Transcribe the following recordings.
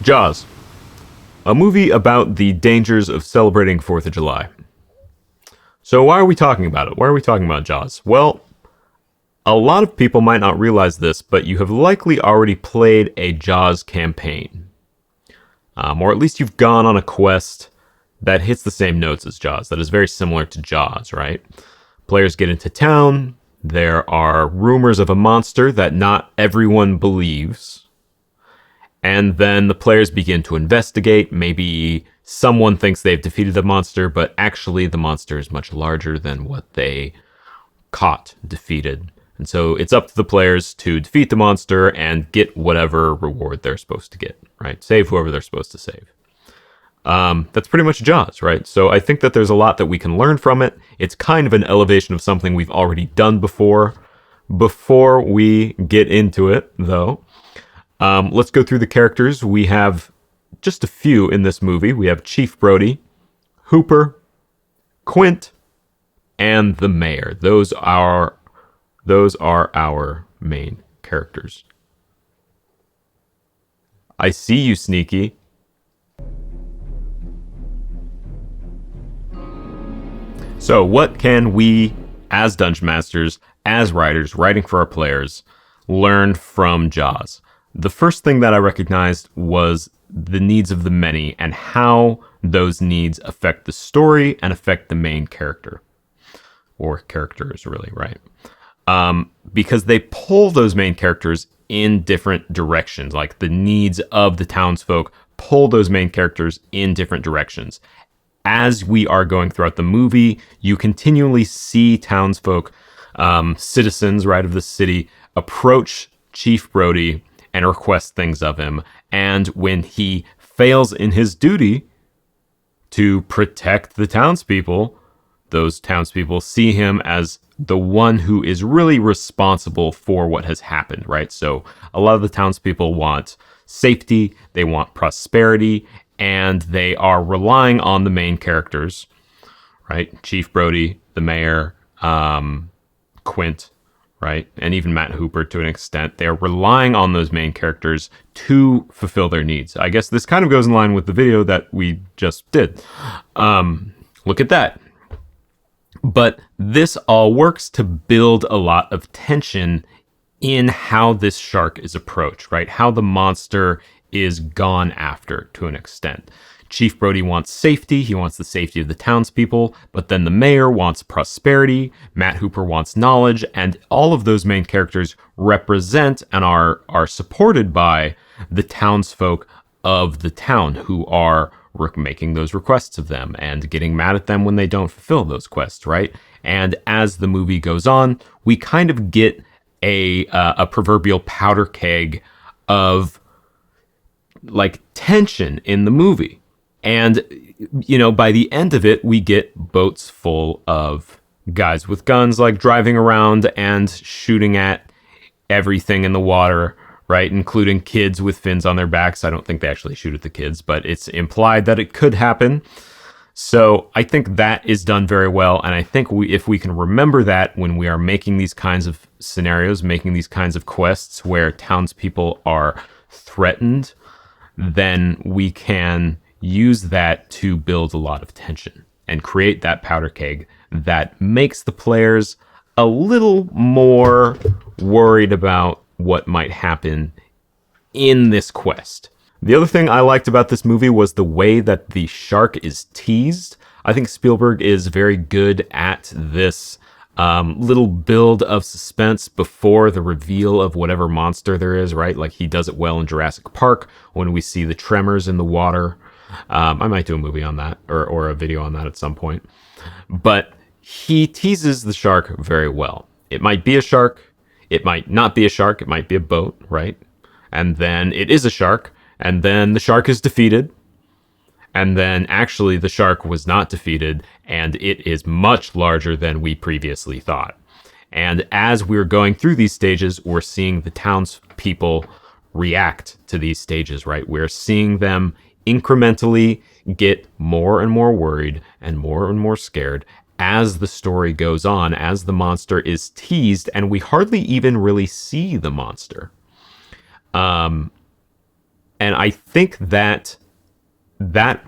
Jaws, a movie about the dangers of celebrating 4th of July. So why are we talking about it? Why are we talking about Jaws? Well, a lot of people might not realize this, but you have likely already played a Jaws campaign. Or at least you've gone on a quest that hits the same notes as Jaws, that is very similar to Jaws, right? Players get into town, there are rumors of a monster that not everyone believes, and then the players begin to investigate. Maybe someone thinks they've defeated the monster, but actually the monster is much larger than what they caught, defeated. And so it's up to the players to defeat the monster and get whatever reward they're supposed to get, right? Save whoever they're supposed to save. That's pretty much Jaws, right? So I think that there's a lot that we can learn from it. It's kind of an elevation of something we've already done before. Before we get into it, though, let's go through the characters. We have just a few in this movie. We have Chief Brody, Hooper, Quint, and the Mayor. Those are our main characters. I see you, Sneaky. So what can we, as Dungeon Masters, as writers, writing for our players, learn from Jaws? The first thing that I recognized was the needs of the many and how those needs affect the story and affect the main character. Or characters, really, right? Because they pull those main characters in different directions. Like the needs of the townsfolk pull those main characters in different directions. As we are going throughout the movie, you continually see townsfolk, citizens, right, of the city, approach Chief Brody and request things of him. And when he fails in his duty to protect the townspeople, those townspeople see him as the one who is really responsible for what has happened, right? So a lot of the townspeople want safety, they want prosperity, and they are relying on the main characters, right? Chief Brody, the Mayor, Quint, right? And even Matt Hooper to an extent. They're relying on those main characters to fulfill their needs. I guess this kind of goes in line with the video that we just did. Look at that. But this all works to build a lot of tension in how this shark is approached, right? How the monster is gone after to an extent. Chief Brody wants safety. He wants the safety of the townspeople, but then the mayor wants prosperity. Matt Hooper wants knowledge, and all of those main characters represent and are supported by the townsfolk of the town who are making those requests of them and getting mad at them when they don't fulfill those quests, right? And as the movie goes on, we kind of get a proverbial powder keg of like tension in the movie. And, you know, by the end of it, we get boats full of guys with guns, like driving around and shooting at everything in the water, right? Including kids with fins on their backs. I don't think they actually shoot at the kids, but it's implied that it could happen. So I think that is done very well. And I think if we can remember that when we are making these kinds of scenarios, making these kinds of quests where townspeople are threatened, then we can use that to build a lot of tension and create that powder keg that makes the players a little more worried about what might happen in this quest. The other thing I liked about this movie was the way that the shark is teased. I think Spielberg is very good at this little build of suspense before the reveal of whatever monster there is, right? Like he does it well in Jurassic Park when we see the tremors in the water. I might do a movie on that or a video on that at some point. But he teases the shark very well. It might be a shark. It might not be a shark. It might be a boat, right? And then it is a shark. And then the shark is defeated. And then actually the shark was not defeated. And it is much larger than we previously thought. And as we're going through these stages, we're seeing the townspeople react to these stages, right? We're seeing them incrementally get more and more worried and more scared as the story goes on, as the monster is teased, and we hardly even really see the monster. And I think that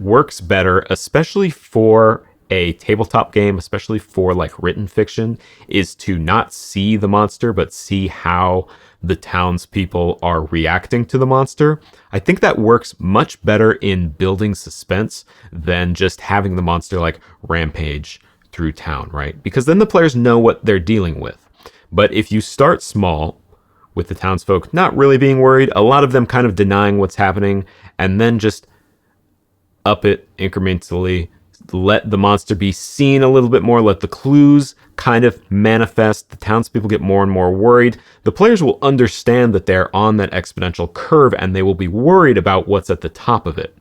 works better, especially for a tabletop game, especially for like written fiction, is to not see the monster, but see how the townspeople are reacting to the monster. I think that works much better in building suspense than just having the monster like rampage through town, right? Because then the players know what they're dealing with. But if you start small with the townsfolk not really being worried, a lot of them kind of denying what's happening, and then just up it incrementally, let the monster be seen a little bit more, let the clues kind of manifest, the townspeople get more and more worried, the players will understand that they're on that exponential curve and they will be worried about what's at the top of it.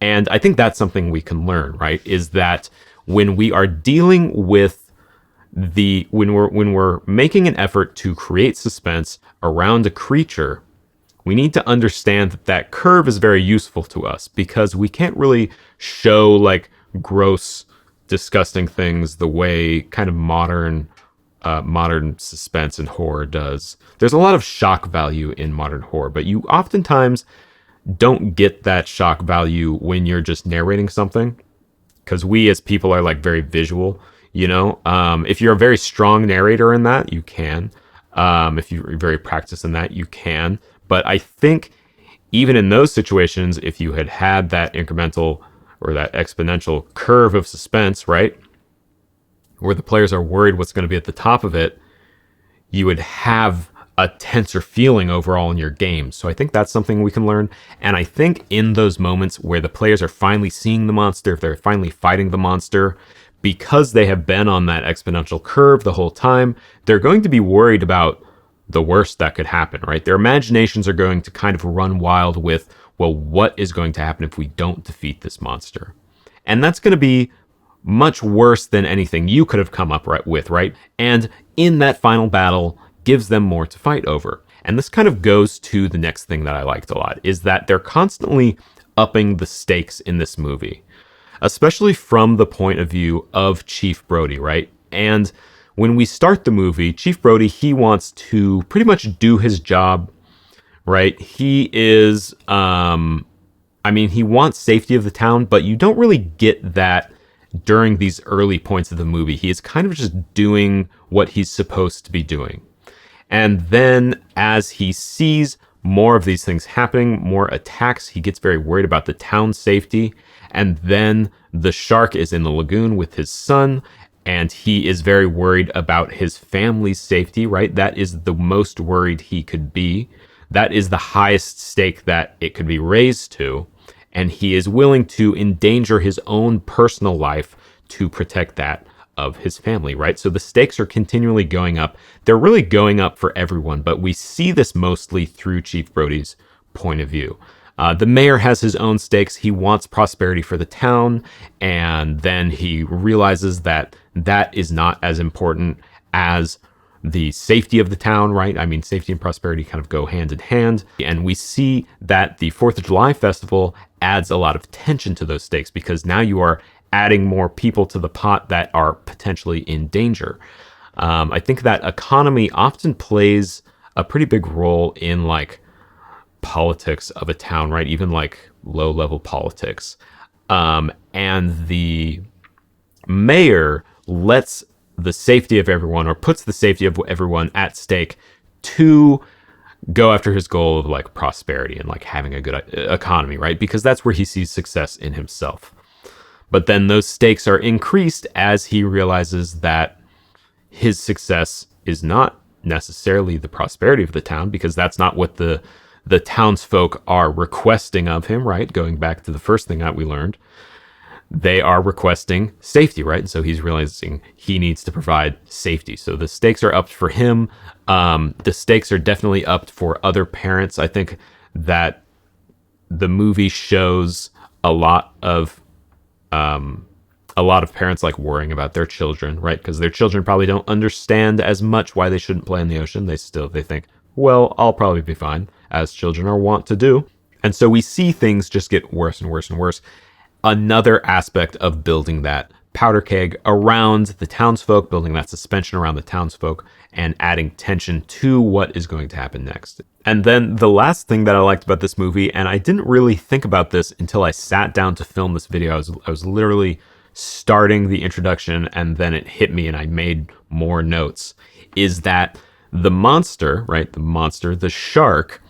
And I think that's something we can learn, right? Is that when we are dealing with when we're making an effort to create suspense around a creature, we need to understand that that curve is very useful to us, because we can't really show like gross, disgusting things the way kind of modern suspense and horror does. There's a lot of shock value in modern horror, but you oftentimes don't get that shock value when you're just narrating something, because we as people are like very visual, you know. If you're a very strong narrator in that, you can. If you're very practiced in that, you can. But I think even in those situations, if you had that incremental or that exponential curve of suspense, right, where the players are worried what's going to be at the top of it, you would have a tenser feeling overall in your game. So I think that's something we can learn. And I think in those moments where the players are finally seeing the monster, if they're finally fighting the monster, because they have been on that exponential curve the whole time, they're going to be worried about the worst that could happen, right? Their imaginations are going to kind of run wild with, well, what is going to happen if we don't defeat this monster? And that's going to be much worse than anything you could have come up with, right? And in that final battle, gives them more to fight over. And this kind of goes to the next thing that I liked a lot, is that they're constantly upping the stakes in this movie, especially from the point of view of Chief Brody, right? And when we start the movie, Chief Brody, he wants to pretty much do his job, right? He is, he wants safety of the town, but you don't really get that during these early points of the movie. He is kind of just doing what he's supposed to be doing. And then as he sees more of these things happening, more attacks, he gets very worried about the town's safety. And then the shark is in the lagoon with his son, and he is very worried about his family's safety, right? That is the most worried he could be. That is the highest stake that it could be raised to. And he is willing to endanger his own personal life to protect that of his family, right? So the stakes are continually going up. They're really going up for everyone, but we see this mostly through Chief Brody's point of view. The mayor has his own stakes. He wants prosperity for the town, and then he realizes that that is not as important as the safety of the town, right? I mean, safety and prosperity kind of go hand in hand. And we see that the 4th of July festival adds a lot of tension to those stakes, because now you are adding more people to the pot that are potentially in danger. I think that economy often plays a pretty big role in like politics of a town, right? Even like low level politics. And the mayor lets the safety of everyone, or puts the safety of everyone at stake to go after his goal of like prosperity and like having a good economy, right? Because that's where he sees success in himself. But then those stakes are increased as he realizes that his success is not necessarily the prosperity of the town, because that's not what the townsfolk are requesting of him, right? Going back to the first thing that we learned, they are requesting safety, right? And so he's realizing he needs to provide safety. So the stakes are upped for him. The stakes are definitely upped for other parents. I think that the movie shows a lot of parents like worrying about their children, right? Because their children probably don't understand as much why they shouldn't play in the ocean. They think, well, I'll probably be fine, as children are wont to do. And so we see things just get worse and worse and worse. Another aspect of building that powder keg around the townsfolk, building that suspension around the townsfolk, and adding tension to what is going to happen next. And then the last thing that I liked about this movie, and I didn't really think about this until I sat down to film this video. I was literally starting the introduction and then it hit me and I made more notes, is that the monster, right? The shark,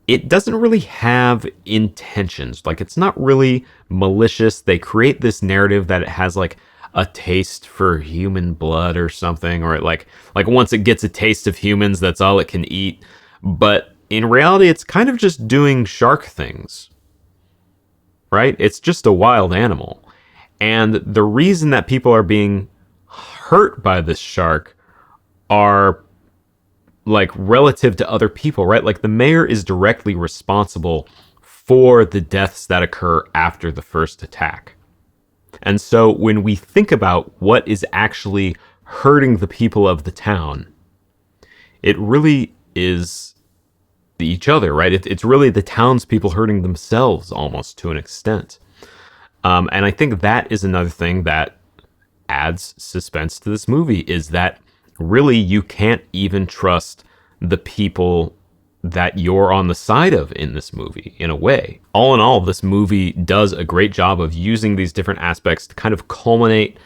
it doesn't really have intentions. Like, it's not really malicious. They create this narrative that it has like a taste for human blood or something, or like once it gets a taste of humans, that's all it can eat. But in reality, it's kind of just doing shark things, right? It's just a wild animal. And the reason that people are being hurt by this shark are like relative to other people, right? Like, the mayor is directly responsible for the deaths that occur after the first attack. And so when we think about what is actually hurting the people of the town, it really is each other, right? It's really the townspeople hurting themselves almost to an extent. And I think that is another thing that adds suspense to this movie, is that really you can't even trust the people that you're on the side of in this movie, in a way. All in all, this movie does a great job of using these different aspects to kind of culminate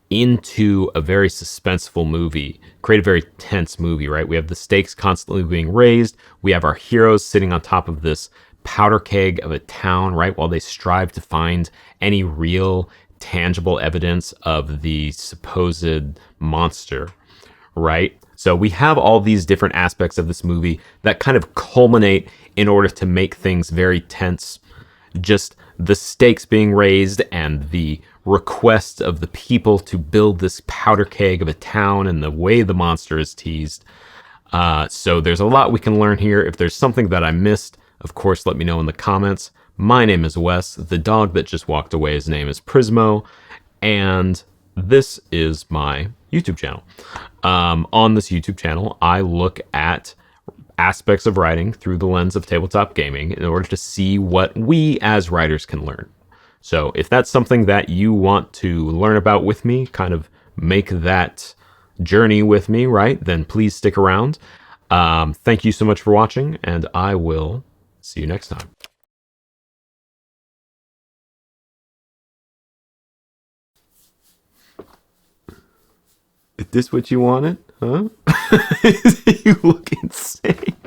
into a very suspenseful movie, create a very tense movie, right? We have the stakes constantly being raised. We have our heroes sitting on top of this powder keg of a town, right? While they strive to find any real, tangible evidence of the supposed monster, right? So we have all these different aspects of this movie that kind of culminate in order to make things very tense. Just the stakes being raised and the requests of the people to build this powder keg of a town and the way the monster is teased. So there's a lot we can learn here. If there's something that I missed, of course, let me know in the comments. My name is Wes. The dog that just walked away, his name is Prismo. And this is my YouTube channel. On this YouTube channel, I look at aspects of writing through the lens of tabletop gaming in order to see what we as writers can learn. So if that's something that you want to learn about with me, kind of make that journey with me, right, then please stick around. Thank you so much for watching, and I will see you next time. Is this what you wanted? Huh? You look insane.